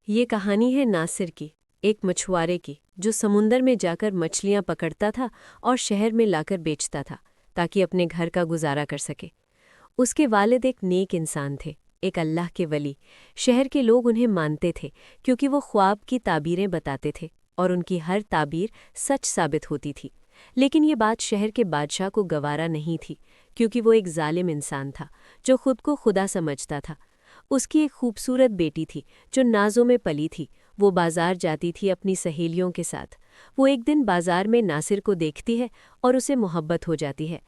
ये कहानी है नासिर की, एक मछुआरे की जो समुंदर में जाकर मछलियां पकड़ता था और शहर में लाकर बेचता था ताकि अपने घर का गुजारा कर सके। उसके वालिद एक नेक इंसान थे, एक अल्लाह के वली। शहर के लोग उन्हें मानते थे क्योंकि वो ख्वाब की ताबीरें बताते थे और उनकी हर ताबीर सच साबित होती थी। लेकिन ये बात शहर के बादशाह को गवारा नहीं थी, क्योंकि वो एक जालिम इंसान था जो खुद को खुदा समझता था। उसकी एक खूबसूरत बेटी थी जो नाजों में पली थी। वो बाजार जाती थी अपनी सहेलियों के साथ। वो एक दिन बाजार में नासिर को देखती है और उसे मोहब्बत हो जाती है।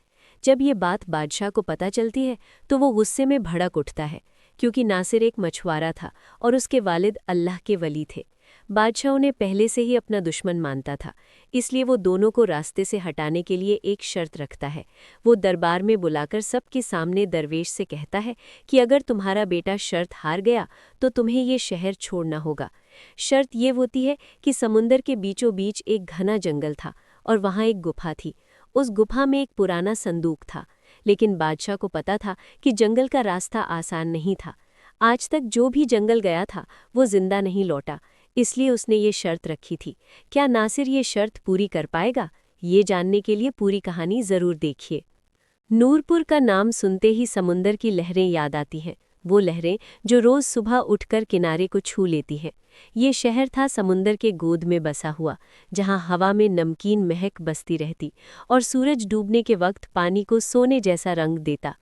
जब ये बात बादशाह को पता चलती है तो वो गुस्से में भड़क उठता है, क्योंकि नासिर एक मछुआरा था और उसके वालिद अल्लाह के वली थे। बादशाह उन्हें पहले से ही अपना दुश्मन मानता था, इसलिए वो दोनों को रास्ते से हटाने के लिए एक शर्त रखता है। वो दरबार में बुलाकर सबके सामने दरवेश से कहता है कि अगर तुम्हारा बेटा शर्त हार गया तो तुम्हें ये शहर छोड़ना होगा। शर्त ये होती है कि समुंदर के बीचों बीच एक घना जंगल था और वहाँ एक गुफा थी। उस गुफा में एक पुराना संदूक था, लेकिन बादशाह को पता था कि जंगल का रास्ता आसान नहीं था। आज तक जो भी जंगल गया था वो जिंदा नहीं लौटा, इसलिए उसने ये शर्त रखी थी। क्या नासिर ये शर्त पूरी कर पाएगा? ये जानने के लिए पूरी कहानी ज़रूर देखिए। नूरपुर का नाम सुनते ही समुंदर की लहरें याद आती हैं, वो लहरें जो रोज़ सुबह उठकर किनारे को छू लेती हैं। ये शहर था समुंदर के गोद में बसा हुआ, जहाँ हवा में नमकीन महक बसती रहती और सूरज डूबने के वक्त पानी को सोने जैसा रंग देता।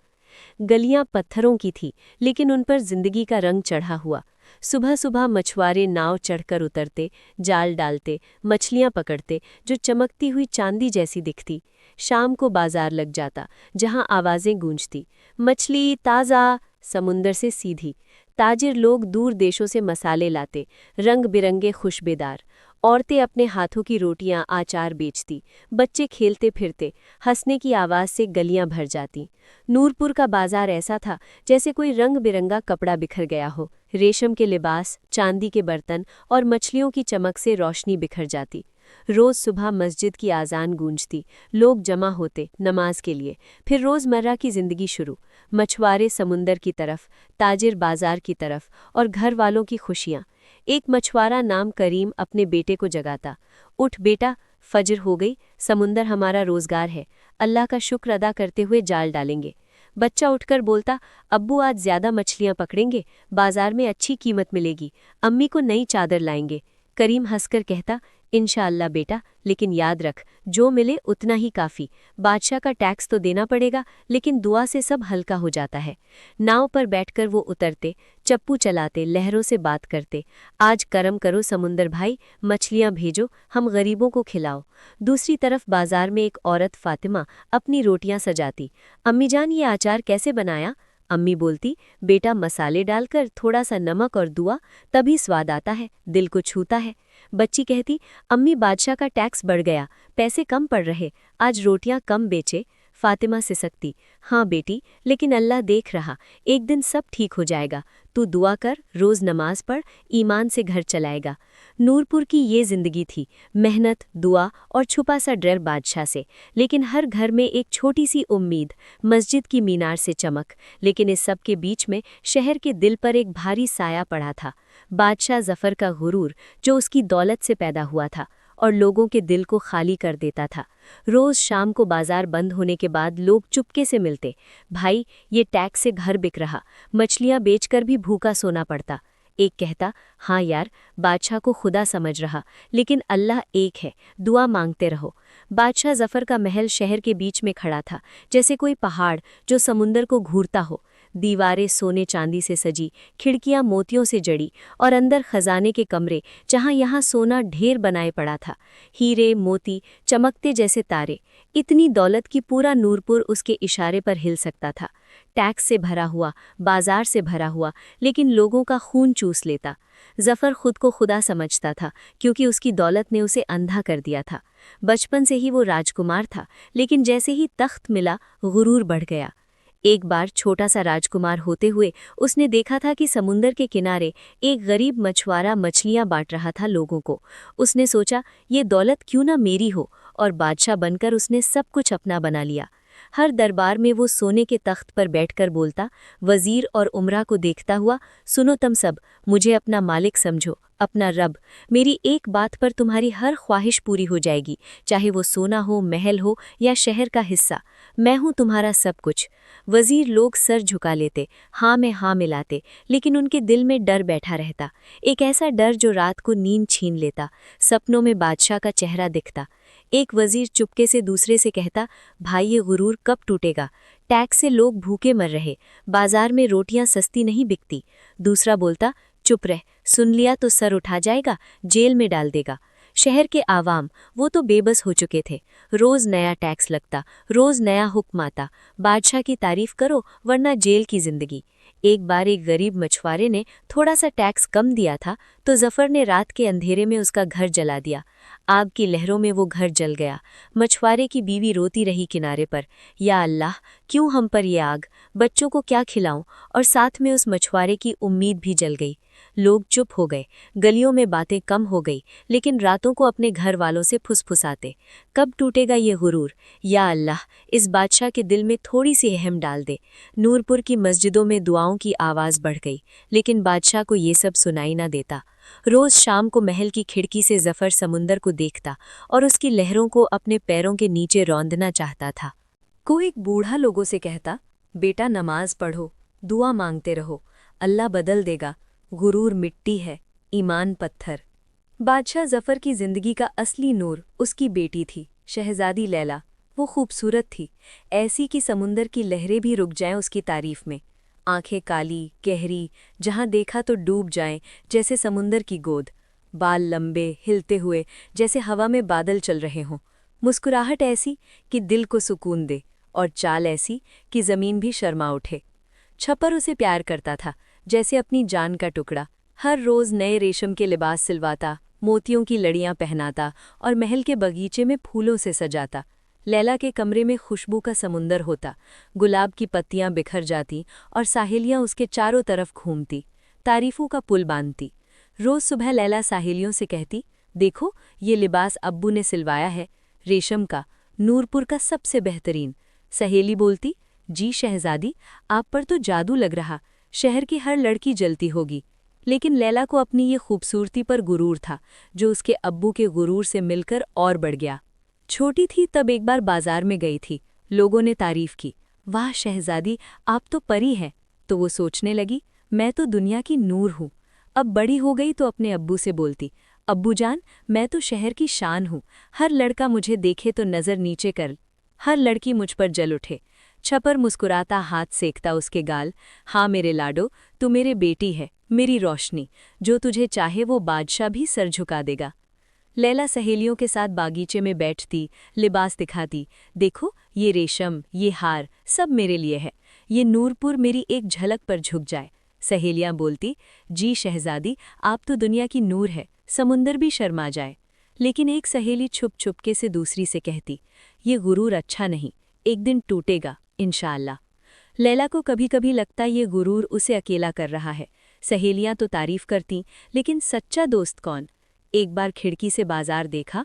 गलियां पत्थरों की थी, लेकिन उन पर जिंदगी का रंग चढ़ा हुआ। सुबह सुबह मछुआरे नाव चढ़कर उतरते, जाल डालते, मछलियां पकड़ते जो चमकती हुई चांदी जैसी दिखती। शाम को बाजार लग जाता, जहां आवाजें गूंजती, मछली ताज़ा, समुंदर से सीधी। ताजिर लोग दूर देशों से मसाले लाते, रंग बिरंगे खुशबेदार। औरतें अपने हाथों की रोटियां आचार बेचती, बच्चे खेलते फिरते, हंसने की आवाज़ से गलियां भर जाती। नूरपुर का बाजार ऐसा था जैसे कोई रंग बिरंगा कपड़ा बिखर गया हो। रेशम के लिबास, चांदी के बर्तन और मछलियों की चमक से रोशनी बिखर जाती। रोज़ सुबह मस्जिद की आज़ान गूंजती, लोग जमा होते नमाज के लिए। फिर रोज़मर्रा की ज़िंदगी शुरू, मछुआरे समुंदर की तरफ, ताजिर बाजार की तरफ और घर वालों की खुशियाँ। एक मछुआरा नाम करीम अपने बेटे को जगाता, उठ बेटा, फजर हो गई, समुंदर हमारा रोज़गार है, अल्लाह का शुक्र अदा करते हुए जाल डालेंगे। बच्चा उठकर बोलता, अब्बू आज ज़्यादा मछलियाँ पकड़ेंगे, बाजार में अच्छी कीमत मिलेगी, अम्मी को नई चादर लाएंगे। करीम हंसकर कहता, इंशाअल्लाह बेटा, लेकिन याद रख, जो मिले उतना ही काफ़ी। बादशाह का टैक्स तो देना पड़ेगा, लेकिन दुआ से सब हल्का हो जाता है। नाव पर बैठकर वो उतरते, चप्पू चलाते, लहरों से बात करते। आज करम करो समुंदर भाई, मछलियाँ भेजो, हम गरीबों को खिलाओ। दूसरी तरफ बाजार में एक औरत फातिमा अपनी रोटियां सजाती। अम्मी जान, ये अचार कैसे बनाया? अम्मी बोलती, बेटा मसाले डालकर, थोड़ा सा नमक और दुआ, तभी स्वाद आता है, दिल को छूता है। बच्ची कहती, अम्मी बादशाह का टैक्स बढ़ गया, पैसे कम पड़ रहे, आज रोटियां कम बेचे। फातिमा सिसकती, हाँ बेटी, लेकिन अल्लाह देख रहा, एक दिन सब ठीक हो जाएगा। तू दुआ कर, रोज़ नमाज पढ़, ईमान से घर चलाएगा। नूरपुर की ये जिंदगी थी, मेहनत, दुआ और छुपा सा डर बादशाह से, लेकिन हर घर में एक छोटी सी उम्मीद, मस्जिद की मीनार से चमक। लेकिन इस सब के बीच में शहर के दिल पर एक भारी साया पड़ा था, बादशाह जफ़र का गुरूर, जो उसकी दौलत से पैदा हुआ था और लोगों के दिल को खाली कर देता था। रोज़ शाम को बाजार बंद होने के बाद लोग चुपके से मिलते, भाई ये टैक्स से घर बिक रहा, मछलियाँ बेचकर भी भूखा सोना पड़ता। एक कहता, हाँ यार, बादशाह को खुदा समझ रहा, लेकिन अल्लाह एक है, दुआ मांगते रहो। बादशाह जफ़र का महल शहर के बीच में खड़ा था, जैसे कोई पहाड़ जो समुंदर को घूरता हो। दीवारें सोने चांदी से सजी, खिड़कियां मोतियों से जड़ी और अंदर खजाने के कमरे, जहां यहाँ सोना ढेर बनाए पड़ा था, हीरे मोती चमकते जैसे तारे। इतनी दौलत की पूरा नूरपुर उसके इशारे पर हिल सकता था। टैक्स से भरा हुआ, बाजार से भरा हुआ, लेकिन लोगों का खून चूस लेता। जफ़र खुद को खुदा समझता था, क्योंकि उसकी दौलत ने उसे अंधा कर दिया था। बचपन से ही वो राजकुमार था, लेकिन जैसे ही तख्त मिला, गुरूर बढ़ गया। एक बार छोटा सा राजकुमार होते हुए उसने देखा था कि समुंदर के किनारे एक गरीब मछुआरा मछलियां बांट रहा था लोगों को। उसने सोचा, ये दौलत क्यों ना मेरी हो, और बादशाह बनकर उसने सब कुछ अपना बना लिया। हर दरबार में वो सोने के तख्त पर बैठकर बोलता, वजीर और उमरा को देखता हुआ, सुनो तुम सब, मुझे अपना मालिक समझो, अपना रब। मेरी एक बात पर तुम्हारी हर ख्वाहिश पूरी हो जाएगी, चाहे वो सोना हो, महल हो या शहर का हिस्सा। मैं हूँ तुम्हारा सब कुछ। वजीर लोग सर झुका लेते, हाँ में हाँ मिलाते, लेकिन उनके दिल में डर बैठा रहता, एक ऐसा डर जो रात को नींद छीन लेता। सपनों में बादशाह का चेहरा दिखता। एक वजीर चुपके से दूसरे से कहता, भाई ये गुरूर कब टूटेगा? टैक्स से लोग भूखे मर रहे, बाजार में रोटियां सस्ती नहीं बिकती। दूसरा बोलता, चुप रह, सुन लिया तो सर उठा जाएगा, जेल में डाल देगा। शहर के आवाम, वो तो बेबस हो चुके थे। रोज नया टैक्स लगता, रोज नया हुक्म आता, बादशाह की तारीफ करो वरना जेल की जिंदगी। एक बार एक गरीब मछुआरे ने थोड़ा सा टैक्स कम दिया था, तो जफर ने रात के अंधेरे में उसका घर जला दिया। आग की लहरों में वो घर जल गया। मछुआरे की बीवी रोती रही किनारे पर, या अल्लाह, क्यों हम पर ये आग, बच्चों को क्या खिलाऊं? और साथ में उस मछुआरे की उम्मीद भी जल गई। लोग चुप हो गए, गलियों में बातें कम हो गई, लेकिन रातों को अपने घर वालों से फुसफुसाते, कब टूटेगा ये गुरूर? या अल्लाह, इस बादशाह के दिल में थोड़ी सी अहम डाल दे। नूरपुर की मस्जिदों में दुआओं की आवाज़ बढ़ गई, लेकिन बादशाह को ये सब सुनाई ना देता। रोज शाम को महल की खिड़की से जफर समुंदर को देखता और उसकी लहरों को अपने पैरों के नीचे रौंदना चाहता था। कोई बूढ़ा लोगों से कहता, बेटा नमाज पढ़ो, दुआ मांगते रहो, अल्लाह बदल देगा। गुरूर मिट्टी है, ईमान पत्थर। बादशाह जफर की जिंदगी का असली नूर उसकी बेटी थी, शहजादी लैला। वो खूबसूरत थी, ऐसी कि समुंदर की लहरें भी रुक जाएं उसकी तारीफ में। आंखें काली, गहरी, जहां देखा तो डूब जाएं, जैसे समुंदर की गोद। बाल लंबे, हिलते हुए, जैसे हवा में बादल चल रहे हों। मुस्कुराहट ऐसी कि दिल को सुकून दे, और चाल ऐसी कि ज़मीन भी शर्मा उठे। छपर उसे प्यार करता था, जैसे अपनी जान का टुकड़ा। हर रोज़ नए रेशम के लिबास सिलवाता, मोतियों की लड़ियां पहनाता और महल के बगीचे में फूलों से सजाता। लैला के कमरे में खुशबू का समुंदर होता, गुलाब की पत्तियां बिखर जाती और साहेलियां उसके चारों तरफ घूमती, तारीफों का पुल बांधती। रोज़ सुबह लैला साहेलियों से कहती, देखो ये लिबास अब्बू ने सिलवाया है, रेशम का, नूरपुर का सबसे बेहतरीन। सहेली बोलती, जी शहजादी, आप पर तो जादू लग रहा, शहर की हर लड़की जलती होगी। लेकिन लैला को अपनी ये खूबसूरती पर गुरूर था, जो उसके अब्बू के गुरूर से मिलकर और बढ़ गया। छोटी थी तब एक बार बाजार में गई थी, लोगों ने तारीफ की, वाह शहजादी, आप तो परी हैं। तो वो सोचने लगी, मैं तो दुनिया की नूर हूँ। अब बड़ी हो गई तो अपने अब्बू से बोलती, अब्बू जान, मैं तो शहर की शान हूँ, हर लड़का मुझे देखे तो नज़र नीचे कर, हर लड़की मुझ पर जल उठे। छपर मुस्कुराता हाथ सेकता उसके गाल, हाँ मेरे लाडो, तू मेरे बेटी है, मेरी रोशनी, जो तुझे चाहे वो बादशाह भी सर झुका देगा। लैला सहेलियों के साथ बागीचे में बैठती, लिबास दिखाती, देखो ये रेशम, ये हार, सब मेरे लिए है, ये नूरपुर मेरी एक झलक पर झुक जाए। सहेलियां बोलती, जी शहजादी, आप तो दुनिया की नूर है, समुंदर भी शर्मा जाए। लेकिन एक सहेली छुप छुपके से दूसरी से कहती, ये गुरूर अच्छा नहीं, एक दिन टूटेगा इंशाअल्लाह। लैला को कभी कभी लगता ये गुरूर उसे अकेला कर रहा है। सहेलियां तो तारीफ करती, लेकिन सच्चा दोस्त कौन? एक बार खिड़की से बाजार देखा,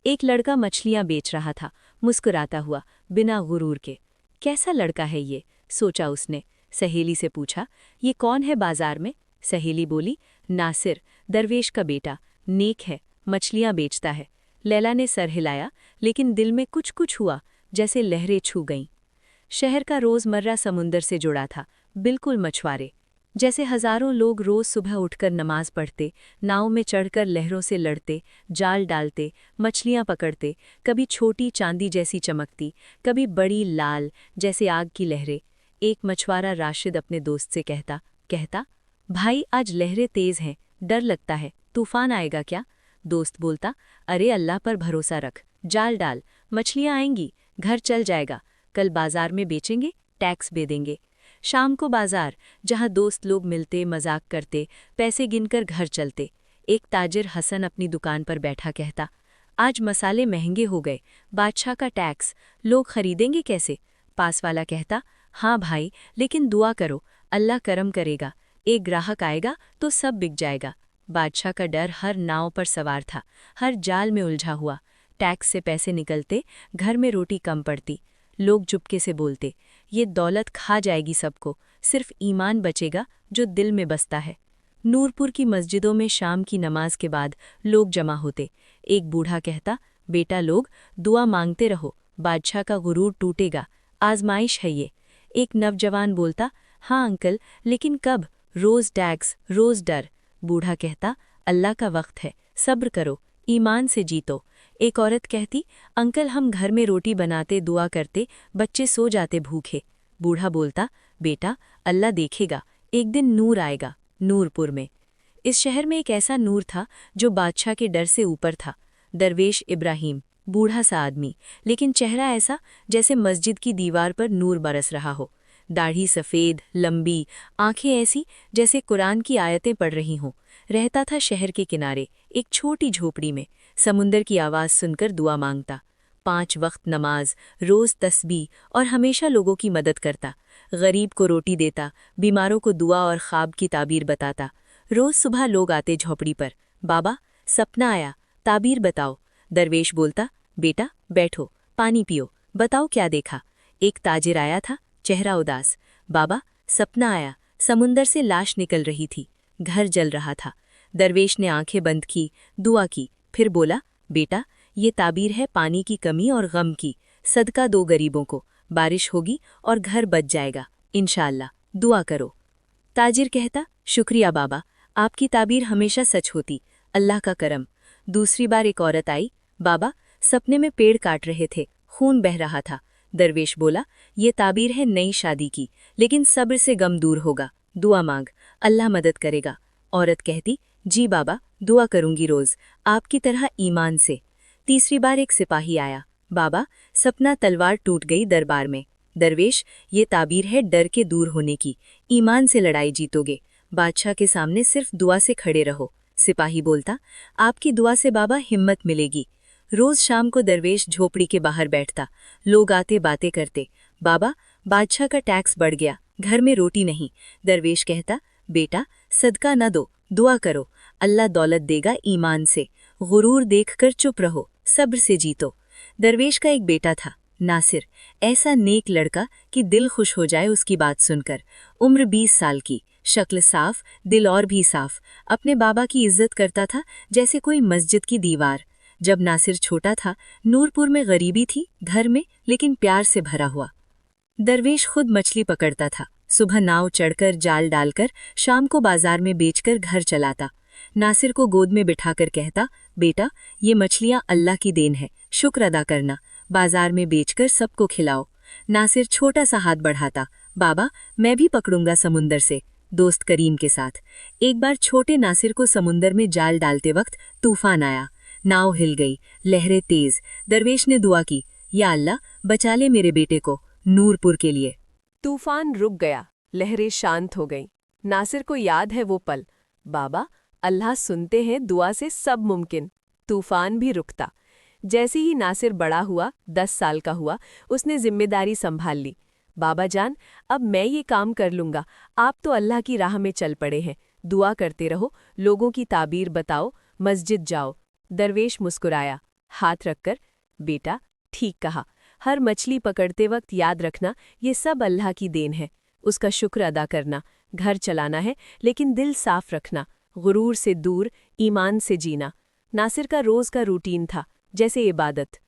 एक लड़का मछलियां बेच रहा था, मुस्कुराता हुआ, बिना गुरूर के। कैसा लड़का है ये, सोचा उसने। सहेली से पूछा, ये कौन है बाजार में? सहेली बोली, नासिर, दरवेश का बेटा, नेक है, मछलियां बेचता है। लैला ने सर हिलाया, लेकिन दिल में कुछ कुछ हुआ, जैसे लहरें छू गईं। शहर का रोज़मर्रा समुंदर से जुड़ा था, बिल्कुल मछुआरे जैसे। हज़ारों लोग रोज़ सुबह उठकर नमाज पढ़ते, नाव में चढ़कर लहरों से लड़ते, जाल डालते, मछलियाँ पकड़ते, कभी छोटी चांदी जैसी चमकती, कभी बड़ी लाल जैसे आग की लहरें। एक मछुआरा राशिद अपने दोस्त से कहता, भाई आज लहरें तेज़ हैं, डर लगता है, तूफान आएगा क्या? दोस्त बोलता, अरे अल्लाह पर भरोसा रख, जाल डाल, मछलियाँ आएंगी, घर चल जाएगा, कल बाजार में बेचेंगे, टैक्स दे देंगे। शाम को बाजार, जहां दोस्त लोग मिलते, मजाक करते, पैसे गिनकर घर चलते। एक ताजिर हसन अपनी दुकान पर बैठा कहता, आज मसाले महंगे हो गए, बादशाह का टैक्स, लोग खरीदेंगे कैसे? पास वाला कहता, हाँ भाई, लेकिन दुआ करो, अल्लाह करम करेगा, एक ग्राहक आएगा तो सब बिक जाएगा। बादशाह का डर हर नाव पर सवार था, हर जाल में उलझा हुआ। टैक्स से पैसे निकलते, घर में रोटी कम पड़ती। लोग चुपके से बोलते, ये दौलत खा जाएगी सबको, सिर्फ ईमान बचेगा जो दिल में बसता है। नूरपुर की मस्जिदों में शाम की नमाज के बाद लोग जमा होते। एक बूढ़ा कहता, बेटा लोग दुआ मांगते रहो, बादशाह का गुरूर टूटेगा, आजमाइश है ये। एक नवजवान बोलता, हाँ अंकल, लेकिन कब? रोज़ टैक्स, रोज़ डर। बूढ़ा कहता, अल्लाह का वक्त है, सब्र करो, ईमान से जीतो। एक औरत कहती, अंकल हम घर में रोटी बनाते, दुआ करते, बच्चे सो जाते भूखे। बूढ़ा बोलता, बेटा अल्लाह देखेगा, एक दिन नूर आएगा। नूरपुर में, इस शहर में एक ऐसा नूर था जो बादशाह के डर से ऊपर था। दरवेश इब्राहिम, बूढ़ा सा आदमी, लेकिन चेहरा ऐसा जैसे मस्जिद की दीवार पर नूर बरस रहा हो। दाढ़ी सफ़ेद, लंबी, आंखें ऐसी जैसे कुरान की आयतें पढ़ रही हों। रहता था शहर के किनारे एक छोटी झोपड़ी में। समुंदर की आवाज़ सुनकर दुआ मांगता, 5 वक्त नमाज, रोज़ तस्बीह और हमेशा लोगों की मदद करता। गरीब को रोटी देता, बीमारों को दुआ और ख्वाब की ताबीर बताता। रोज़ सुबह लोग आते झोपड़ी पर, बाबा सपना आया, ताबीर बताओ। दरवेश बोलता, बेटा बैठो, पानी पियो, बताओ क्या देखा। एक ताजिर आया था, चेहरा उदास, बाबा सपना आया, समुंदर से लाश निकल रही थी, घर जल रहा था। दरवेश ने आंखें बंद की, दुआ की, फिर बोला, बेटा ये ताबीर है पानी की कमी और गम की, सदका दो गरीबों को, बारिश होगी और घर बच जाएगा, इंशाअल्लाह, दुआ करो। ताजिर कहता, शुक्रिया बाबा, आपकी ताबीर हमेशा सच होती, अल्लाह का करम। दूसरी बार एक औरत आई, बाबा सपने में पेड़ काट रहे थे, खून बह रहा था। दरवेश बोला, ये ताबीर है नई शादी की, लेकिन सब्र से गम दूर होगा, दुआ मांग, अल्लाह मदद करेगा। औरत कहती, जी बाबा दुआ करूंगी रोज़, आपकी तरह ईमान से। तीसरी बार एक सिपाही आया, बाबा सपना तलवार टूट गई दरबार में। दरवेश, ये ताबीर है डर के दूर होने की, ईमान से लड़ाई जीतोगे, बादशाह के सामने सिर्फ दुआ से खड़े रहो। सिपाही बोलता, आपकी दुआ से बाबा हिम्मत मिलेगी। रोज़ शाम को दरवेश झोपड़ी के बाहर बैठता, लोग आते बातें करते, बाबा बादशाह का टैक्स बढ़ गया, घर में रोटी नहीं। दरवेश कहता, बेटा सदका न दो, दुआ करो, अल्लाह दौलत देगा ईमान से। गुरूर देखकर चुप रहो, सब्र से जीतो। दरवेश का एक बेटा था, नासिर, ऐसा नेक लड़का कि दिल खुश हो जाए उसकी बात सुनकर। उम्र 20 साल की, शक्ल साफ, दिल और भी साफ। अपने बाबा की इज्जत करता था जैसे कोई मस्जिद की दीवार। जब नासिर छोटा था, नूरपुर में गरीबी थी, घर में, लेकिन प्यार से भरा हुआ। दरवेश खुद मछली पकड़ता था, सुबह नाव चढ़कर जाल डालकर, शाम को बाजार में बेचकर घर चलाता। नासिर को गोद में बिठाकर कहता, बेटा ये मछलियाँ अल्लाह की देन है, शुक्र अदा करना, बाजार में बेचकर सबको खिलाओ। नासिर छोटा सा हाथ बढ़ाता, बाबा मैं भी पकड़ूंगा समुंदर से, दोस्त करीम के साथ। एक बार छोटे नासिर को समुंदर में जाल डालते वक्त तूफान आया, नाव हिल गई, लहरें तेज। दरवेश ने दुआ की, या अल्लाह बचा ले मेरे बेटे को, नूरपुर के लिए। तूफान रुक गया, लहरें शांत हो गईं। नासिर को याद है वो पल, बाबा अल्लाह सुनते हैं दुआ से सब मुमकिन। तूफान भी रुकता। जैसे ही नासिर बड़ा हुआ, 10 साल का हुआ, उसने जिम्मेदारी संभाल ली। बाबा जान अब मैं ये काम कर लूँगा, आप तो अल्लाह की राह में चल पड़े हैं, दुआ करते रहो, लोगों की ताबीर बताओ, मस्जिद जाओ। दरवेश मुस्कुराया, हाथ रखकर, बेटा ठीक कहा, हर मछली पकड़ते वक्त याद रखना ये सब अल्लाह की देन है, उसका शुक्र अदा करना, घर चलाना है लेकिन दिल साफ रखना, गुरूर से दूर, ईमान से जीना। नासिर का रोज़ का रूटीन था, जैसे इबादत।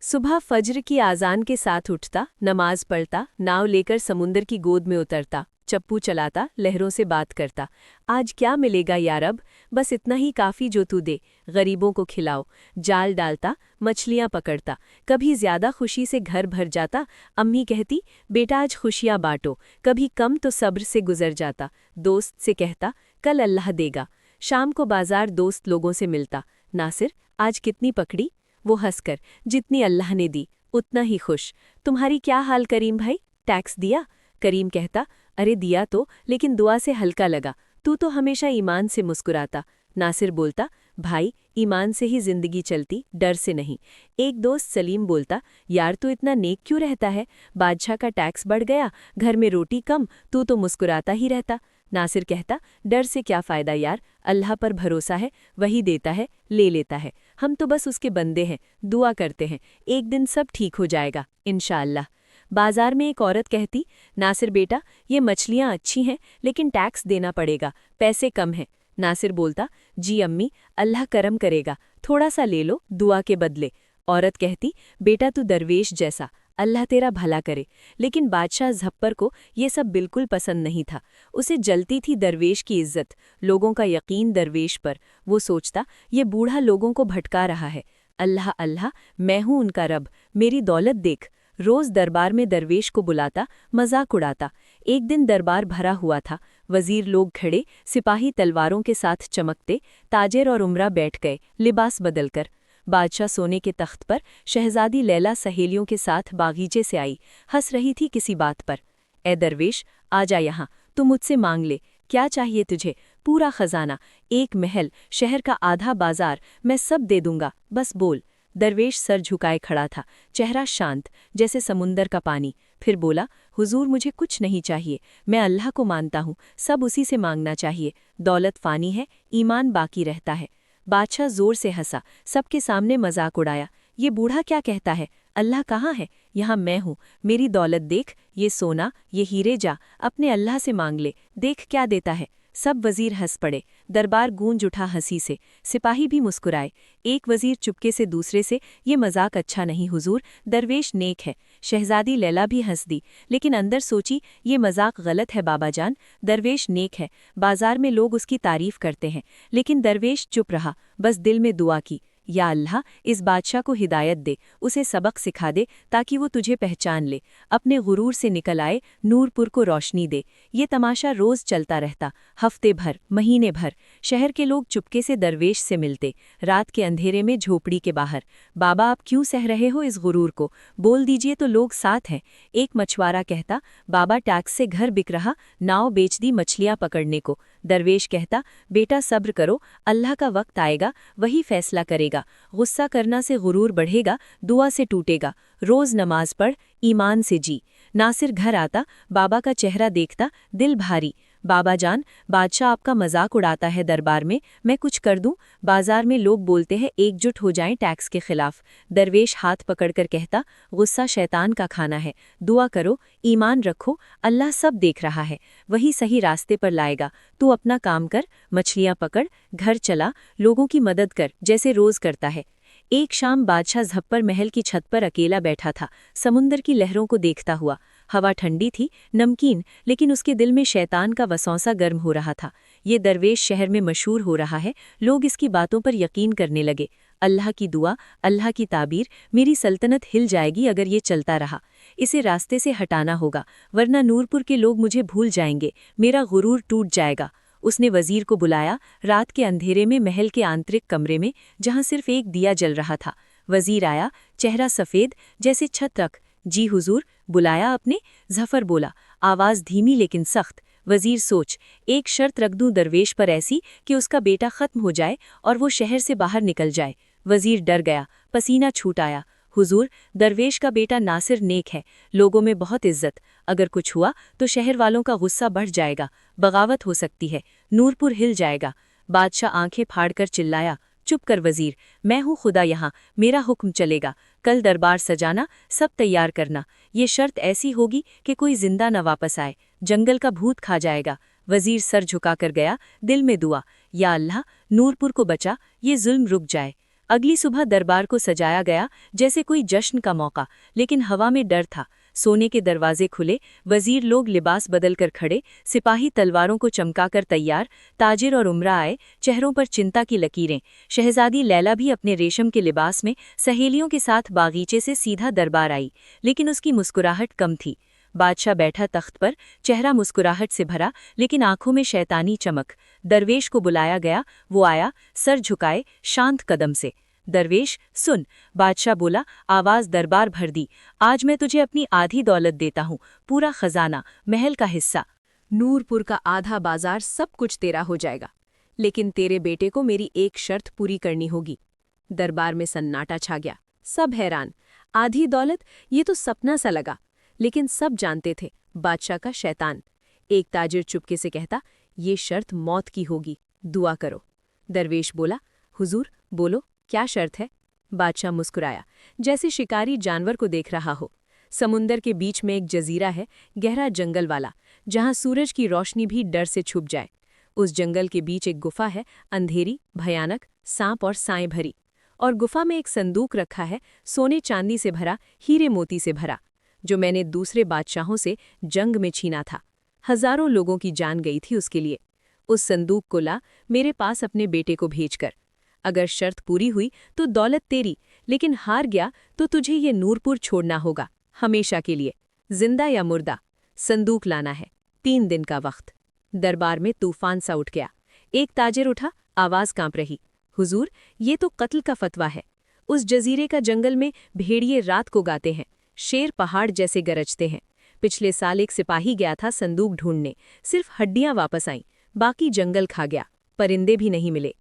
सुबह फज्र की आज़ान के साथ उठता, नमाज पढ़ता, नाव लेकर समुंदर की गोद में उतरता, चप्पू चलाता, लहरों से बात करता, आज क्या मिलेगा यार, अब बस इतना ही काफ़ी जो तू दे, गरीबों को खिलाओ। जाल डालता, मछलियाँ पकड़ता, कभी ज़्यादा खुशी से घर भर जाता, अम्मी कहती बेटा आज खुशियाँ बांटो, कभी कम तो सब्र से गुजर जाता। दोस्त से कहता कल अल्लाह देगा। शाम को बाजार दोस्त लोगों से मिलता, नासिर आज कितनी पकड़ी? वो हंसकर, जितनी अल्लाह ने दी उतना ही खुश। तुम्हारी क्या हाल करीम भाई, टैक्स दिया? करीम कहता, अरे दिया तो, लेकिन दुआ से हल्का लगा, तू तो हमेशा ईमान से मुस्कुराता। नासिर बोलता, भाई ईमान से ही जिंदगी चलती, डर से नहीं। एक दोस्त सलीम बोलता, यार तू इतना नेक क्यों रहता है, बादशाह का टैक्स बढ़ गया, घर में रोटी कम, तू तो मुस्कुराता ही रहता। नासिर कहता, डर से क्या फ़ायदा यार, अल्लाह पर भरोसा है, वही देता है, ले लेता है, हम तो बस उसके बंदे हैं, दुआ करते हैं, एक दिन सब ठीक हो जाएगा इंशाअल्लाह। बाजार में एक औरत कहती, नासिर बेटा, ये मछलियाँ अच्छी हैं लेकिन टैक्स देना पड़ेगा, पैसे कम हैं। नासिर बोलता, जी अम्मी, अल्लाह करम करेगा, थोड़ा सा ले लो दुआ के बदले। औरत कहती, बेटा तू दरवेश जैसा, अल्लाह तेरा भला करे। लेकिन बादशाह झप्पर को ये सब बिल्कुल पसंद नहीं था। उसे जलती थी दरवेश की इज्जत, लोगों का यकीन दरवेश पर। वो सोचता, ये बूढ़ा लोगों को भटका रहा है। अल्लाह अल्लाह, मैं हूँ उनका रब, मेरी दौलत देख। रोज़ दरबार में दरवेश को बुलाता, मजाक उड़ाता। एक दिन दरबार भरा हुआ था, वजीर लोग खड़े, सिपाही तलवारों के साथ चमकते, ताजिर और उमरा बैठ गए लिबास बदलकर। बादशाह सोने के तख्त पर, शहजादी लैला सहेलियों के साथ बागीचे से आई, हंस रही थी किसी बात पर। ए दरवेश, आजा यहाँ, तू मुझसे मांग ले, क्या चाहिए तुझे? पूरा खजाना, एक महल, शहर का आधा बाजार, मैं सब दे दूंगा, बस बोल। दरवेश सर झुकाए खड़ा था, चेहरा शांत जैसे समुंदर का पानी। फिर बोला, हुजूर मुझे कुछ नहीं चाहिए, मैं अल्लाह को मानता हूँ, सब उसी से मांगना चाहिए। दौलत फानी है, ईमान बाकी रहता है। बादशाह जोर से हंसा, सबके सामने मजाक उड़ाया। ये बूढ़ा क्या कहता है? अल्लाह कहाँ है? यहाँ मैं हूँ, मेरी दौलत देख, ये सोना, ये हीरे, जा अपने अल्लाह से मांग ले, देख क्या देता है। सब वजीर हंस पड़े, दरबार गूंज उठा हंसी से, सिपाही भी मुस्कुराए। एक वजीर चुपके से दूसरे से, ये मजाक अच्छा नहीं हुजूर, दरवेश नेक है। शहजादी लैला भी हंस दी, लेकिन अंदर सोची, ये मजाक गलत है बाबा जान, दरवेश नेक है, बाजार में लोग उसकी तारीफ करते हैं। लेकिन दरवेश चुप रहा, बस दिल में दुआ की, या अल्लाह, इस बादशाह को हिदायत दे, उसे सबक सिखा दे ताकि वो तुझे पहचान ले, अपने गुरूर से निकल आए, नूरपुर को रोशनी दे। ये तमाशा रोज चलता रहता, हफ्ते भर, महीने भर। शहर के लोग चुपके से दरवेश से मिलते, रात के अंधेरे में झोपड़ी के बाहर। बाबा, आप क्यों सह रहे हो इस गुरूर को? बोल दीजिए तो लोग साथ हैं। एक मछुआरा कहता, बाबा टैक्स से घर बिक रहा, नाव बेच दी मछलियां पकड़ने को। दरवेश कहता, बेटा सब्र करो, अल्लाह का वक्त आएगा, वही फैसला करेगा। गुस्सा करना से गुरूर बढ़ेगा, दुआ से टूटेगा। रोज नमाज पढ़, ईमान से जी। नासिर घर आता, बाबा का चेहरा देखता, दिल भारी। बाबा जान, बादशाह आपका मजाक उड़ाता है दरबार में, मैं कुछ कर दूं? बाजार में लोग बोलते हैं एकजुट हो जाएं टैक्स के खिलाफ। दरवेश हाथ पकड़कर कहता, गुस्सा शैतान का खाना है, दुआ करो, ईमान रखो, अल्लाह सब देख रहा है, वही सही रास्ते पर लाएगा। तू अपना काम कर, मछलियां पकड़, घर चला, लोगों की मदद कर जैसे रोज करता है। एक शाम बादशाह झप्पर महल की छत पर अकेला बैठा था, समुंदर की लहरों को देखता हुआ। हवा ठंडी थी, नमकीन, लेकिन उसके दिल में शैतान का वसौसा गर्म हो रहा था। ये दरवेश शहर में मशहूर हो रहा है, लोग इसकी बातों पर यकीन करने लगे। अल्लाह की दुआ, अल्लाह की ताबीर, मेरी सल्तनत हिल जाएगी अगर ये चलता रहा। इसे रास्ते से हटाना होगा, वरना नूरपुर के लोग मुझे भूल जाएंगे, मेरा गुरूर टूट जाएगा। उसने वजीर को बुलाया, रात के अंधेरे में महल के आंतरिक कमरे में, जहां सिर्फ एक दिया जल रहा था। वजीर आया, चेहरा सफ़ेद जैसे छत रख। जी हुजूर, बुलाया आपने? जफर बोला, आवाज़ धीमी लेकिन सख्त। वजीर सोच, एक शर्त रख दूं दरवेश पर ऐसी कि उसका बेटा ख़त्म हो जाए और वो शहर से बाहर निकल जाए। वजीर डर गया, पसीना छूट आया। हुजूर, दरवेश का बेटा नासिर नेक है, लोगों में बहुत इज्जत, अगर कुछ हुआ तो शहर वालों का गुस्सा बढ़ जाएगा, बगावत हो सकती है, नूरपुर हिल जाएगा। बादशाह आंखें फाड़कर चिल्लाया, चुप कर वजीर, मैं हूँ खुदा यहाँ, मेरा हुक्म चलेगा। कल दरबार सजाना, सब तैयार करना। ये शर्त ऐसी होगी कि कोई जिंदा न वापस आए, जंगल का भूत खा जाएगा। वजीर सर झुकाकर गया, दिल में दुआ, या अल्लाह, नूरपुर को बचा, ये जुल्म रुक जाए। अगली सुबह दरबार को सजाया गया जैसे कोई जश्न का मौका, लेकिन हवा में डर था। सोने के दरवाजे खुले, वजीर लोग लिबास बदलकर खड़े, सिपाही तलवारों को चमकाकर तैयार, ताजिर और उमरा आए, चेहरों पर चिंता की लकीरें। शहजादी लैला भी अपने रेशम के लिबास में सहेलियों के साथ बागीचे से सीधा दरबार आई, लेकिन उसकी मुस्कुराहट कम थी। बादशाह बैठा तख्त पर, चेहरा मुस्कुराहट से भरा, लेकिन आंखों में शैतानी चमक। दरवेश को बुलाया गया, वो आया, सर झुकाए, शांत कदम से। दरवेश सुन, बादशाह बोला, आवाज दरबार भर दी, आज मैं तुझे अपनी आधी दौलत देता हूँ, पूरा खजाना, महल का हिस्सा, नूरपुर का आधा बाजार, सब कुछ तेरा हो जाएगा। लेकिन तेरे बेटे को मेरी एक शर्त पूरी करनी होगी। दरबार में सन्नाटा छा गया, सब हैरान। आधी दौलत, ये तो सपना सा लगा, लेकिन सब जानते थे बादशाह का शैतान। एक ताजिर चुपके से कहता, ये शर्त मौत की होगी, दुआ करो। दरवेश बोला, हुजूर बोलो, क्या शर्त है? बादशाह मुस्कुराया, जैसे शिकारी जानवर को देख रहा हो। समुंदर के बीच में एक जजीरा है, गहरा जंगल वाला, जहां सूरज की रोशनी भी डर से छुप जाए। उस जंगल के बीच एक गुफा है, अंधेरी, भयानक, सांप और साएं भरी। और गुफा में एक संदूक रखा है, सोने चांदी से भरा, हीरे मोती से भरा, जो मैंने दूसरे बादशाहों से जंग में छीना था। हजारों लोगों की जान गई थी उसके लिए। उस संदूक को ला मेरे पास अपने बेटे को भेजकर। अगर शर्त पूरी हुई तो दौलत तेरी, लेकिन हार गया तो तुझे ये नूरपुर छोड़ना होगा, हमेशा के लिए, जिंदा या मुर्दा। संदूक लाना है, 3 दिन का वक्त। दरबार में तूफान सा उठ गया। एक ताजिर उठा, आवाज कांप रही, हुजूर, ये तो कत्ल का फतवा है। उस जजीरे का जंगल में भेड़िए रात को गाते हैं, शेर पहाड़ जैसे गरजते हैं। पिछले साल एक सिपाही गया था संदूक ढूंढने, सिर्फ हड्डियां वापस आईं, बाकी जंगल खा गया, परिंदे भी नहीं मिले।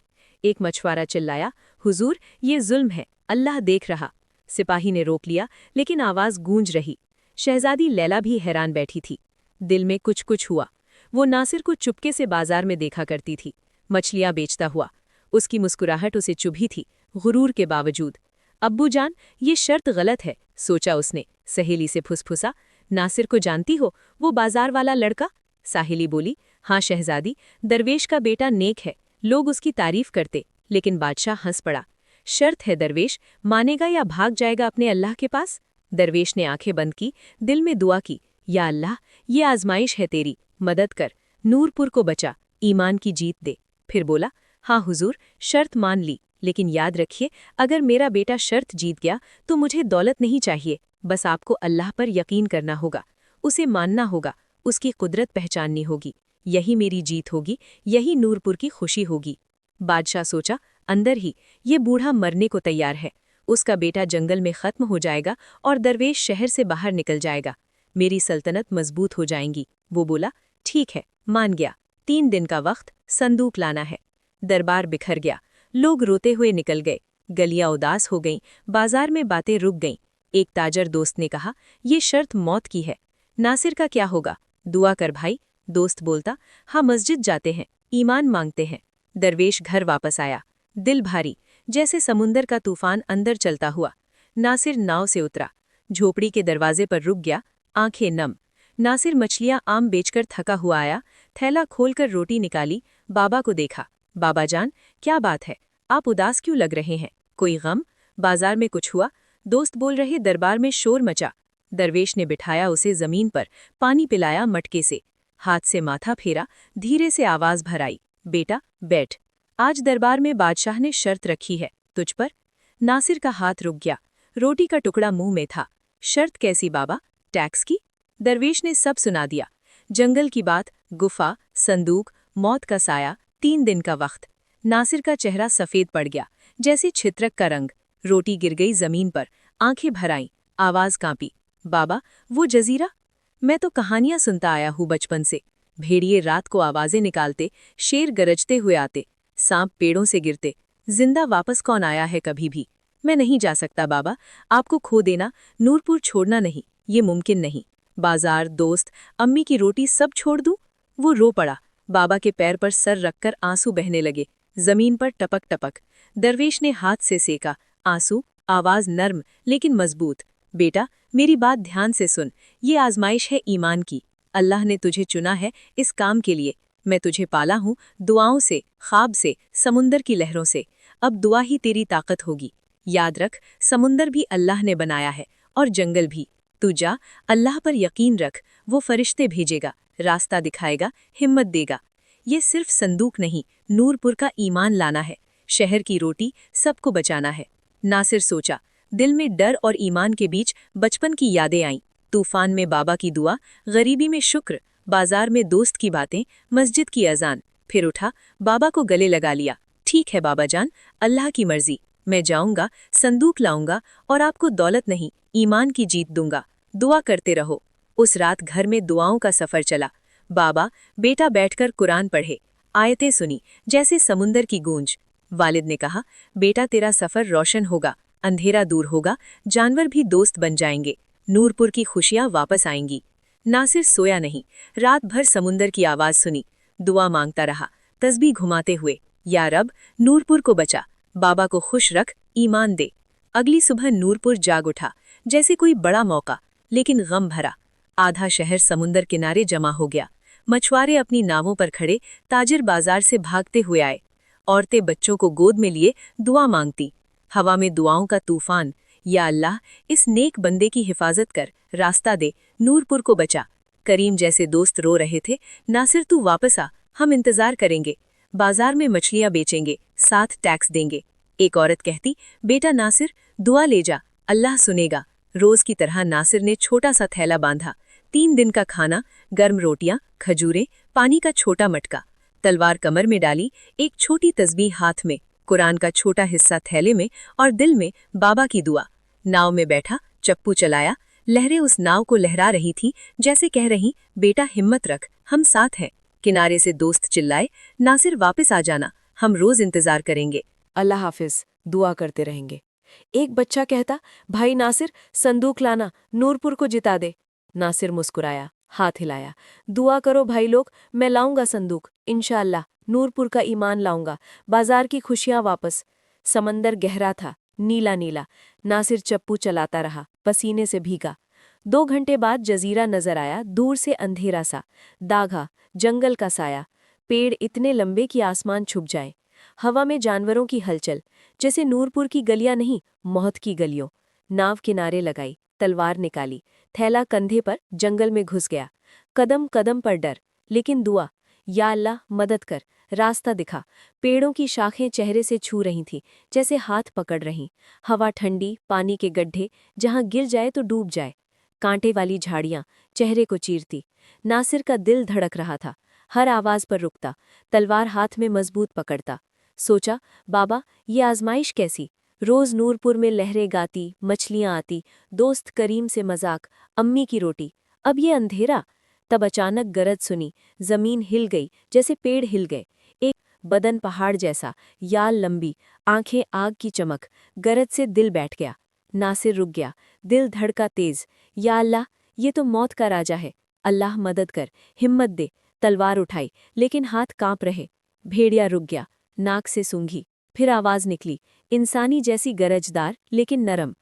एक मछुआरा चिल्लाया, हुजूर, ये जुल्म है, अल्लाह देख रहा। सिपाही ने रोक लिया, लेकिन आवाज गूंज रही। शहजादी लैला भी हैरान बैठी थी। दिल में कुछ कुछ हुआ। वो नासिर को चुपके से बाजार में देखा करती थी, मछलियां बेचता हुआ। उसकी मुस्कुराहट उसे चुभी थी, गुरूर के बावजूद। अब्बू जान, ये शर्त गलत है, सोचा उसने। सहेली से फुसफुसा, नासिर को जानती हो, वो बाजार वाला लड़का? साहिली बोली, हाँ शहजादी, दरवेश का बेटा नेक है, लोग उसकी तारीफ करते। लेकिन बादशाह हंस पड़ा। शर्त है दरवेश, मानेगा या भाग जाएगा अपने अल्लाह के पास? दरवेश ने आंखें बंद की, दिल में दुआ की, या अल्लाह, ये आजमाइश है तेरी, मदद कर, नूरपुर को बचा, ईमान की जीत दे। फिर बोला, हाँ हुजूर, शर्त मान ली, लेकिन याद रखिए, अगर मेरा बेटा शर्त जीत गया तो मुझे दौलत नहीं चाहिए, बस आपको अल्लाह पर यकीन करना होगा, उसे मानना होगा, उसकी कुदरत पहचाननी होगी। यही मेरी जीत होगी, यही नूरपुर की खुशी होगी। बादशाह सोचा, अंदर ही, ये बूढ़ा मरने को तैयार है। उसका बेटा जंगल में खत्म हो जाएगा और दरवेश शहर से बाहर निकल जाएगा। मेरी सल्तनत मजबूत हो जाएंगी। वो बोला, ठीक है, मान गया। 3 दिन का वक्त, संदूक लाना है। दरबार बिखर गया, लोग रोते हुए निकल गए, गलियां उदास हो गईं, बाजार में बातें रुक गईं। एक ताजर दोस्त ने कहा, ये शर्त मौत की है। नासिर का क्या होगा? दुआ कर भाई। दोस्त बोलता, हाँ मस्जिद जाते हैं, ईमान मांगते हैं। दरवेश घर वापस आया, दिल भारी, जैसे समुंदर का तूफान अंदर चलता हुआ। नासिर नाव से उतरा, झोपड़ी के दरवाजे पर रुक गया, आंखें नम। नासिर मछलियां आम बेचकर थका हुआ आया, थैला खोलकर रोटी निकाली, बाबा को देखा। बाबा जान, क्या बात है, आप उदास क्यों लग रहे हैं? कोई गम? बाजार में कुछ हुआ? दोस्त बोल रहे दरबार में शोर मचा। दरवेश ने बिठाया उसे जमीन पर, पानी पिलाया मटके से, हाथ से माथा फेरा, धीरे से आवाज भर आई, बेटा बैठ, आज दरबार में बादशाह ने शर्त रखी है तुझ पर। नासिर का हाथ रुक गया, रोटी का टुकड़ा मुंह में था। शर्त कैसी बाबा? टैक्स की? दरवेश ने सब सुना दिया, जंगल की बात, गुफा, संदूक, मौत का साया, 3 दिन का वक्त। नासिर का चेहरा सफेद पड़ गया, जैसे छित्रक का रंग। रोटी गिर गई जमीन पर, आंखें भर आईं, आवाज कांपी, बाबा, वो जजीरा? मैं तो कहानियां सुनता आया हूँ बचपन से। भेड़िए रात को आवाजें निकालते, शेर गरजते हुए आते, सांप पेड़ों से गिरते। जिंदा वापस कौन आया है कभी भी? मैं नहीं जा सकता बाबा, आपको खो देना, नूरपुर छोड़ना नहीं, ये मुमकिन नहीं। बाजार, दोस्त, अम्मी की रोटी सब छोड़ दूं? वो रो पड़ा, बाबा के पैर पर सर रखकर आंसू बहने लगे, जमीन पर टपक टपक। दरवेश ने हाथ से सेका आंसू, आवाज नर्म लेकिन मजबूत, बेटा मेरी बात ध्यान से सुन, ये आजमाइश है ईमान की। अल्लाह ने तुझे चुना है इस काम के लिए। मैं तुझे पाला हूँ दुआओं से, ख्वाब से, समुंदर की लहरों से। अब दुआ ही तेरी ताकत होगी। याद रख, समुंदर भी अल्लाह ने बनाया है और जंगल भी। तू जा, अल्लाह पर यकीन रख, वो फरिश्ते भेजेगा, रास्ता दिखाएगा, हिम्मत देगा। ये सिर्फ संदूक नहीं, नूरपुर का ईमान लाना है, शहर की रोटी सबको बचाना है। नासिर सोचा, दिल में डर और ईमान के बीच बचपन की यादें आईं। तूफान में बाबा की दुआ, गरीबी में शुक्र, बाजार में दोस्त की बातें, मस्जिद की अजान। फिर उठा, बाबा को गले लगा लिया। ठीक है बाबा जान, अल्लाह की मर्जी, मैं जाऊंगा, संदूक लाऊंगा और आपको दौलत नहीं, ईमान की जीत दूंगा। दुआ करते रहो। उस रात घर में दुआओं का सफर चला। बाबा, बेटा बैठकर कुरान पढ़े, आयतें सुनी, जैसे समुंदर की गूंज। वालिद ने कहा, बेटा तेरा सफर रोशन होगा, अंधेरा दूर होगा, जानवर भी दोस्त बन जाएंगे, नूरपुर की खुशियां वापस आएंगी। नासिर सोया नहीं, रात भर समुंदर की आवाज सुनी, दुआ मांगता रहा, तस्बीह घुमाते हुए, या रब, नूरपुर को बचा, बाबा को खुश रख, ईमान दे। अगली सुबह नूरपुर जाग उठा, जैसे कोई बड़ा मौका। लेकिन गम भरा। आधा शहर समुंदर किनारे जमा हो गया। मछुआरे अपनी नावों पर खड़े, ताजिर बाजार से भागते हुए आए। औरतें बच्चों को गोद में लिए दुआ मांगती। हवा में दुआओं का तूफान। या अल्लाह, इस नेक बंदे की हिफाजत कर, रास्ता दे, नूरपुर को बचा। करीम जैसे दोस्त रो रहे थे, नासिर तू वापस आ, हम इंतजार करेंगे। बाजार में मछलियां बेचेंगे, साथ टैक्स देंगे। एक औरत कहती, बेटा नासिर, दुआ ले जा, अल्लाह सुनेगा। रोज की तरह नासिर ने छोटा सा थैला बांधा। 3 दिन का खाना, गर्म रोटियां, खजूरें, पानी का छोटा मटका। तलवार कमर में डाली, एक छोटी तस्बीह हाथ में, कुरान का छोटा हिस्सा थैले में और दिल में बाबा की दुआ। नाव में बैठा, चप्पू चलाया। लहरें उस नाव को लहरा रही थीं, जैसे कह रही, बेटा हिम्मत रख, हम साथ हैं। किनारे से दोस्त चिल्लाए, नासिर वापस आ जाना, हम रोज इंतजार करेंगे। अल्लाह हाफिज, दुआ करते रहेंगे। एक बच्चा कहता, भाई नासिर, संदूक लाना, नूरपुर को जिता दे। नासिर मुस्कुराया, हाथ हिलाया, दुआ करो भाई लोग, मैं लाऊंगा संदूक, इंशाअल्लाह, नूरपुर का ईमान लाऊंगा, बाजार की खुशियां वापस। समंदर गहरा था, नीला नीला। नासिर चप्पू चलाता रहा, पसीने से भीगा। 2 घंटे बाद जजीरा नजर आया, दूर से अंधेरा सा, दागा, जंगल का साया, पेड़ इतने लंबे कि आसमान छुप जाए। हवा में जानवरों की हलचल, जैसे नूरपुर की गलियां नहीं, मौत की गलियों। नाव किनारे लगाई, तलवार निकाली, थैला कंधे पर, जंगल में घुस गया। कदम कदम पर डर, लेकिन दुआ, या अल्लाह मदद कर, रास्ता दिखा। पेड़ों की शाखें चेहरे से छू रही थीं, जैसे हाथ पकड़ रहीं। हवा ठंडी, पानी के गड्ढे, जहां गिर जाए तो डूब जाए। कांटे वाली झाड़ियां चेहरे को चीरती। नासिर का दिल धड़क रहा था, हर आवाज पर रुकता, तलवार हाथ में मजबूत पकड़ता। सोचा, बाबा, ये आजमाइश कैसी? रोज नूरपुर में लहरें गाती, मछलियां आती, दोस्त करीम से मजाक, अम्मी की रोटी। अब ये अंधेरा। तब अचानक गरज सुनी, जमीन हिल गई, जैसे पेड़ हिल गए। एक बदन पहाड़ जैसा, याल लंबी, आंखें आग की चमक। गरज से दिल बैठ गया। नासिर रुक गया, दिल धड़का तेज। या अल्लाह, ये तो मौत का राजा है, अल्लाह मदद कर, हिम्मत दे। तलवार उठाई, लेकिन हाथ कांप रहे। भेड़िया रुक गया, नाक से सूंघी, फिर आवाज निकली, इंसानी जैसी गरजदार, लेकिन नरम।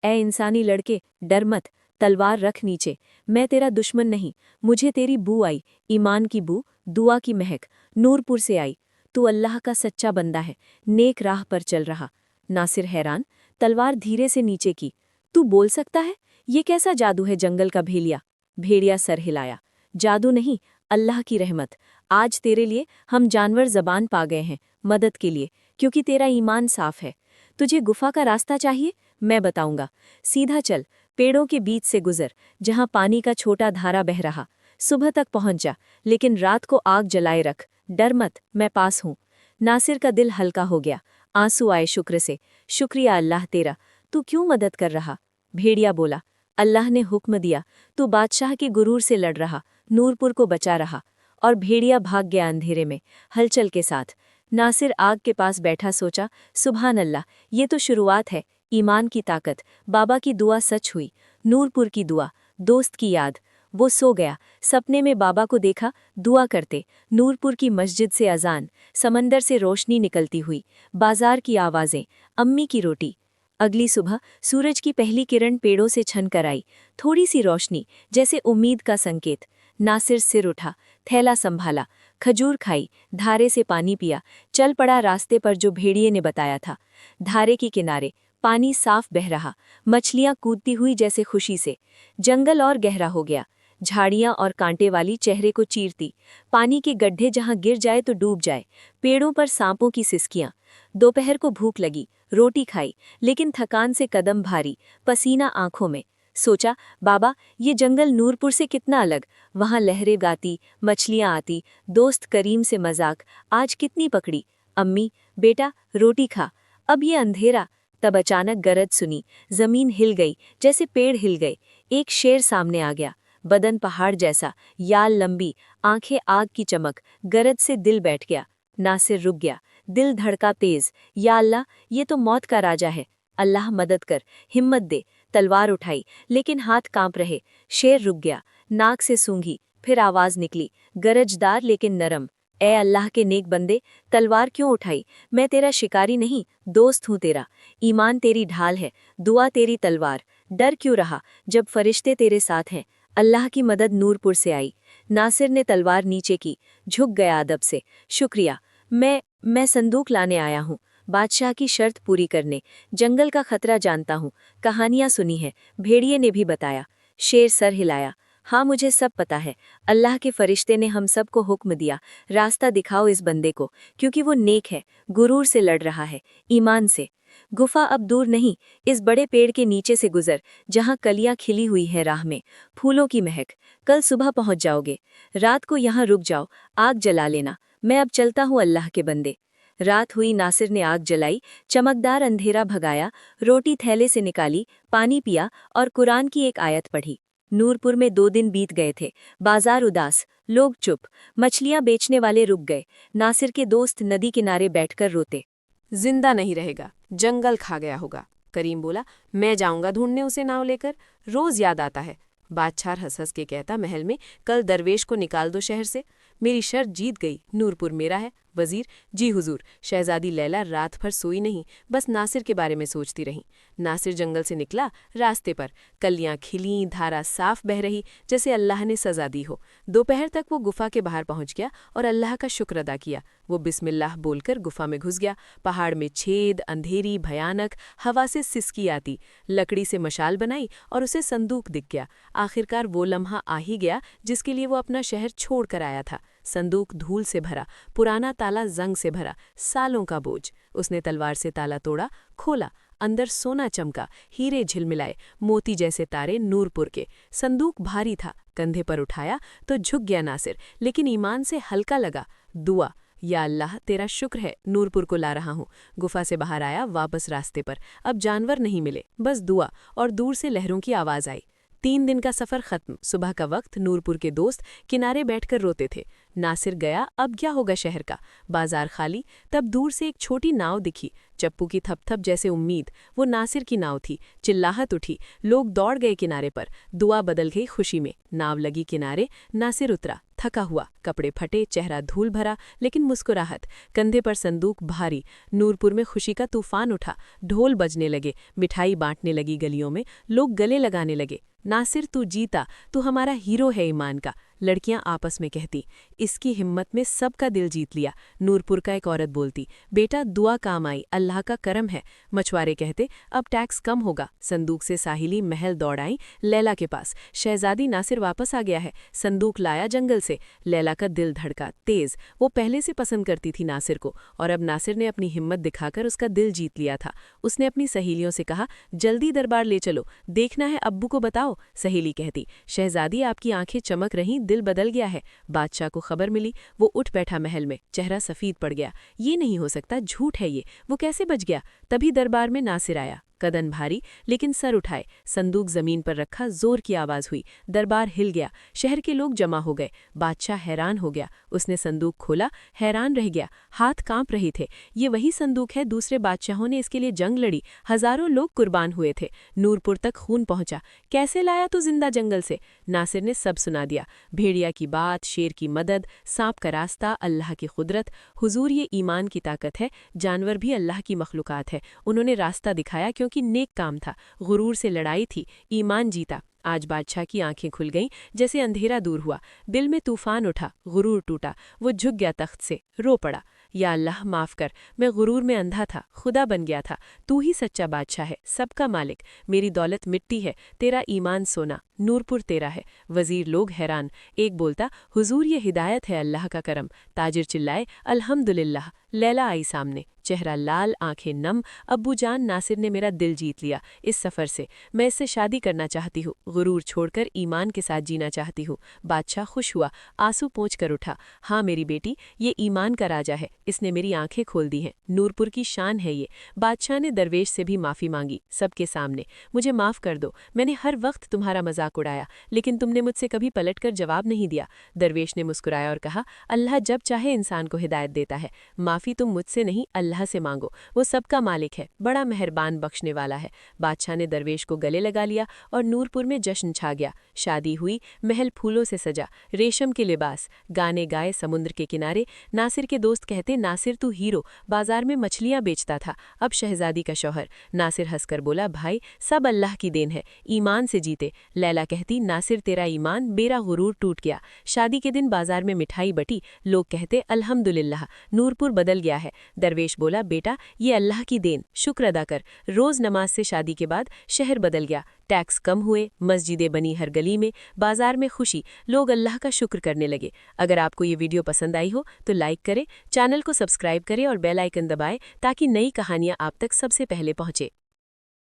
ए इंसानी लड़के, डर मत, तलवार रख नीचे, मैं तेरा दुश्मन नहीं, मुझे तेरी बू आई, ईमान की बू, दुआ की महक, नूरपुर से आई। तू अल्लाह का सच्चा बंदा है, नेक राह पर चल रहा। नासिर हैरान, तलवार धीरे से नीचे की। तू बोल सकता है? ये कैसा जादू है जंगल का भेलिया? भेड़िया सर हिलाया, जादू नहीं, अल्लाह की रहमत। आज तेरे लिए हम जानवर जबान पा गए हैं, मदद के लिए, क्योंकि तेरा ईमान साफ है। तुझे गुफा का रास्ता चाहिए? मैं बताऊंगा। सीधा चल, पेड़ों के बीच से गुजर, जहां पानी का छोटा धारा बह रहा। सुबह तक पहुंच जा, लेकिन रात को आग जलाए रख। डर मत, मैं पास हूं। नासिर का दिल हल्का हो गया, आंसू आए शुक्र से। शुक्रिया अल्लाह तेरा, तू क्यों मदद कर रहा? भेड़िया बोला, अल्लाह ने हुक्म दिया, तू बादशाह के गुरूर से लड़ रहा, नूरपुर को बचा रहा। और भेड़िया भाग गया अंधेरे में, हलचल के साथ। नासिर आग के पास बैठा सोचा, सुभान अल्लाह, ये तो शुरुआत है। ईमान की ताकत, बाबा की दुआ सच हुई, नूरपुर की दुआ, दोस्त की याद। वो सो गया, सपने में बाबा को देखा, दुआ करते। नूरपुर की मस्जिद से अजान, समंदर से रोशनी निकलती हुई, बाजार की आवाज़ें, अम्मी की रोटी। अगली सुबह सूरज की पहली किरण पेड़ों से छन कर आई, थोड़ी सी रोशनी, जैसे उम्मीद का संकेत। नासिर सिर उठा, थैला संभाला, खजूर खाई, धारे से पानी पिया, चल पड़ा रास्ते पर जो भेड़िए ने बताया था। धारे के किनारे पानी साफ बह रहा, मछलियां कूदती हुई जैसे खुशी से। जंगल और गहरा हो गया, झाड़ियां और कांटे वाली चेहरे को चीरती। पानी के गड्ढे जहां गिर जाए तो डूब जाए। पेड़ों पर सांपों की सिसकियां। दोपहर को भूख लगी, रोटी खाई, लेकिन थकान से कदम भारी, पसीना आंखों में। सोचा, बाबा, ये जंगल नूरपुर से कितना अलग। वहां लहरें गाती, मछलियां आती, दोस्त करीम से मजाक। आज कितनी पकड़ी। अम्मी, बेटा, रोटी खा, अब ये अंधेरा। तब अचानक गरज सुनी, जमीन हिल गई, जैसे पेड़ हिल गए। एक शेर सामने आ गया, बदन पहाड़ जैसा, याल लंबी, आंखें आग की चमक। गरज से दिल बैठ गया। नासिर रुक गया, दिल धड़का तेज। या अल्लाह, ये तो मौत का राजा है, अल्लाह मदद कर, हिम्मत दे। तलवार उठाई, लेकिन हाथ कांप रहे। शेर रुक गया, नाक से सूंघी, फिर आवाज निकली, गरजदार लेकिन नरम। ए अल्लाह के नेक बंदे, तलवार क्यों उठाई? मैं तेरा शिकारी नहीं, दोस्त हूँ तेरा। ईमान तेरी ढाल है, दुआ तेरी तलवार। डर क्यों रहा जब फरिश्ते तेरे साथ हैं? अल्लाह की मदद नूरपुर से आई। नासिर ने तलवार नीचे की, झुक गया अदब से। शुक्रिया, मैं संदूक लाने आया हूँ, बादशाह की शर्त पूरी करने। जंगल का खतरा जानता हूँ, कहानियाँ सुनी है, भेड़िए ने भी बताया। शेर सर हिलाया। हाँ, मुझे सब पता है। अल्लाह के फरिश्ते ने हम सबको हुक्म दिया, रास्ता दिखाओ इस बंदे को, क्योंकि वो नेक है, गुरूर से लड़ रहा है, ईमान से। गुफा अब दूर नहीं, इस बड़े पेड़ के नीचे से गुजर, जहाँ कलियां खिली हुई है राह में, फूलों की महक। कल सुबह पहुंच जाओगे। रात को यहाँ रुक जाओ, आग जला लेना। मैं अब चलता हूँ अल्लाह के बंदे। रात हुई, नासिर ने आग जलाई, चमकदार अंधेरा भगाया, रोटी थैले से निकाली, पानी पिया और कुरान की एक आयत पढ़ी। नूरपुर में 2 दिन बीत गए थे। बाजार उदास, लोग चुप, मछलियां बेचने वाले रुक गए। नासिर के दोस्त नदी किनारे बैठकर रोते। जिंदा नहीं रहेगा, जंगल खा गया होगा। करीम बोला, मैं जाऊंगा ढूंढने उसे नाव लेकर, रोज याद आता है। बादशाह हंस हंस के कहता, महल में कल दरवेश को निकाल दो शहर से। मेरी शर्त जीत गई, नूरपुर मेरा है। वजीर, जी हुजूर। शहजादी लैला रात भर सोई नहीं, बस नासिर के बारे में सोचती रही। नासिर जंगल से निकला, रास्ते पर कलियां खिलीं, धारा साफ बह रही, जैसे अल्लाह ने सजा दी हो। दोपहर तक वो गुफा के बाहर पहुंच गया और अल्लाह का शुक्र अदा किया। वो बिस्मिल्लाह बोलकर गुफा में घुस गया। पहाड़ में छेद, अंधेरी, भयानक, हवा से सिसकी आती। लकड़ी से मशाल बनाई और उसे संदूक दिख गया। आखिरकार वो लम्हा आ ही गया जिसके लिए वो अपना शहर छोड़ कर आया था। संदूक धूल से भरा, पुराना ताला जंग से भरा, सालों का बोझ। उसने तलवार से ताला तोड़ा, खोला। अंदर सोना चमका, हीरे झिलमिलाए, मोती जैसे तारे नूरपुर के। संदूक भारी था, कंधे पर उठाया तो झुक गया नासिर, लेकिन ईमान से हल्का लगा। दुआ, या अल्लाह तेरा शुक्र है, नूरपुर को ला रहा हूँ। गुफा से बाहर आया, वापस रास्ते पर। अब जानवर नहीं मिले, बस दुआ, और दूर से लहरों की आवाज़ आई। 3 दिन का सफ़र खत्म। सुबह का वक्त, नूरपुर के दोस्त किनारे बैठकर रोते थे। नासिर गया, अब क्या होगा शहर का? बाजार खाली। तब दूर से एक छोटी नाव दिखी, चप्पू की थपथप जैसे उम्मीद। वो नासिर की नाव थी। चिल्लाहट उठी, लोग दौड़ गए किनारे पर। दुआ बदल गई खुशी में। नाव लगी किनारे, नासिर उतरा, थका हुआ, कपड़े फटे, चेहरा धूल भरा, लेकिन मुस्कुराहट। कंधे पर संदूक भारी। नूरपुर में खुशी का तूफान उठा, ढोल बजने लगे, मिठाई बांटने लगी गलियों में, लोग गले लगाने लगे। नासिर, तू जीता, तू हमारा हीरो है ईमान का, लड़कियां आपस में कहती। इसकी हिम्मत में सबका दिल जीत लिया। नूरपुर का एक औरत बोलती, बेटा दुआ काम आई, अल्लाह का करम है। मछुआरे कहते, अब टैक्स कम होगा। संदूक से साहिली महल दौड़ाई लैला के पास। शहजादी, नासिर वापस आ गया है। संदूक लाया जंगल से। लैला का दिल धड़का तेज। वो पहले से पसंद करती थी नासिर को, और अब नासिर ने अपनी हिम्मत दिखाकर उसका दिल जीत लिया था। उसने अपनी सहेलियों से कहा, जल्दी दरबार ले चलो, देखना है अब्बू को बताओ। सहेली कहती, शहजादी आपकी आंखें चमक रहीं, दिल बदल गया है। बादशाह को खबर मिली, वो उठ बैठा महल में, चेहरा सफेद पड़ गया। ये नहीं हो सकता, झूठ है ये, वो कैसे बच गया? तभी दरबार में नासिर आया, कदन भारी लेकिन सर उठाए। संदूक जमीन पर रखा, जोर की आवाज हुई, दरबार हिल गया। शहर के लोग जमा हो गए। बादशाह हैरान हो गया। उसने संदूक खोला, हैरान रह गया, हाथ कांप रहे थे। ये वही संदूक है, दूसरे बादशाहों ने इसके लिए जंग लड़ी, हजारों लोग कुर्बान हुए थे, नूरपुर तक खून पहुंचा। कैसे लाया तू जिंदा जंगल से? नासिर ने सब सुना दिया, भेड़िया की बात, शेर की मदद, सांप का रास्ता, अल्लाह की कुदरत। हुजूर, ये ईमान की ताकत है, जानवर भी अल्लाह की मखलूकात है। उन्होंने रास्ता दिखाया क्योंकि नेक काम था, गुरूर से लड़ाई थी, ईमान जीता। आज बादशाह की आंखें खुल गईं, जैसे अंधेरा दूर हुआ, दिल में तूफान उठा, गुरूर टूटा। वो झुक गया तख्त से, रो पड़ा, या अल्लाह माफ़ कर, मैं गुरूर में अंधा था, खुदा बन गया था। तू ही सच्चा बादशाह है, सबका मालिक। मेरी दौलत मिट्टी है, तेरा ईमान सोना, नूरपुर तेरा है। वजीर लोग हैरान। एक बोलता, हुजूर ये हिदायत है, अल्लाह का करम। ताजिर चिल्लाए, अल्हम्दुलिल्लाह। लैला आई सामने, चेहरा लाल, आंखें नम। अब्बू जान, नासिर ने मेरा दिल जीत लिया इस सफ़र से। मैं इससे शादी करना चाहती हूँ, गुरूर छोड़कर ईमान के साथ जीना चाहती हूँ। बादशाह खुश हुआ, आंसू पोंछ कर उठा। हाँ मेरी बेटी, ये ईमान का राजा है, इसने मेरी आंखें खोल दी हैं, नूरपुर की शान है ये। बादशाह ने दरवेश से भी माफ़ी मांगी, सबके सामने। मुझे माफ़ कर दो, मैंने हर वक्त तुम्हारा मजाक मजाक उड़ाया, लेकिन तुमने मुझसे कभी पलटकर जवाब नहीं दिया। दरवेश ने मुस्कुराया और कहा, अल्लाह जब चाहे इंसान को हिदायत देता है। माफ़ी तुम मुझसे नहीं, अल्लाह से मांगो, वो सबका मालिक है, बड़ा मेहरबान बख्शने वाला है। बादशाह ने दरवेश को गले लगा लिया और नूरपुर में जश्न छा गया। शादी हुई, महल फूलों से सजा, रेशम के लिबास, गाने गाए समुद्र के किनारे। नासिर के दोस्त कहते, नासिर तू हीरो, बाजार में मछलियां बेचता था, अब शहजादी का शौहर। नासिर हंसकर बोला, भाई सब अल्लाह की देन है, ईमान से जीते। लैला कहती, नासिर तेरा ईमान, मेरा गुरूर टूट गया। शादी के दिन बाजार में मिठाई बटी, लोग कहते अल्हम्दुलिल्लाह, नूरपुर बदल गया है। दरवेश बोला, बेटा ये अल्लाह की देन, शुक्र अदा कर। रोज नमाज से शादी के बाद शहर बदल गया, टैक्स कम हुए, मस्जिदें बनी हर गली में, बाजार में खुशी, लोग अल्लाह का शुक्र करने लगे। अगर आपको ये वीडियो पसंद आई हो तो लाइक करें, चैनल को सब्सक्राइब करें और बेल आइकन दबाएं ताकि नई कहानियां आप तक सबसे पहले पहुंचे।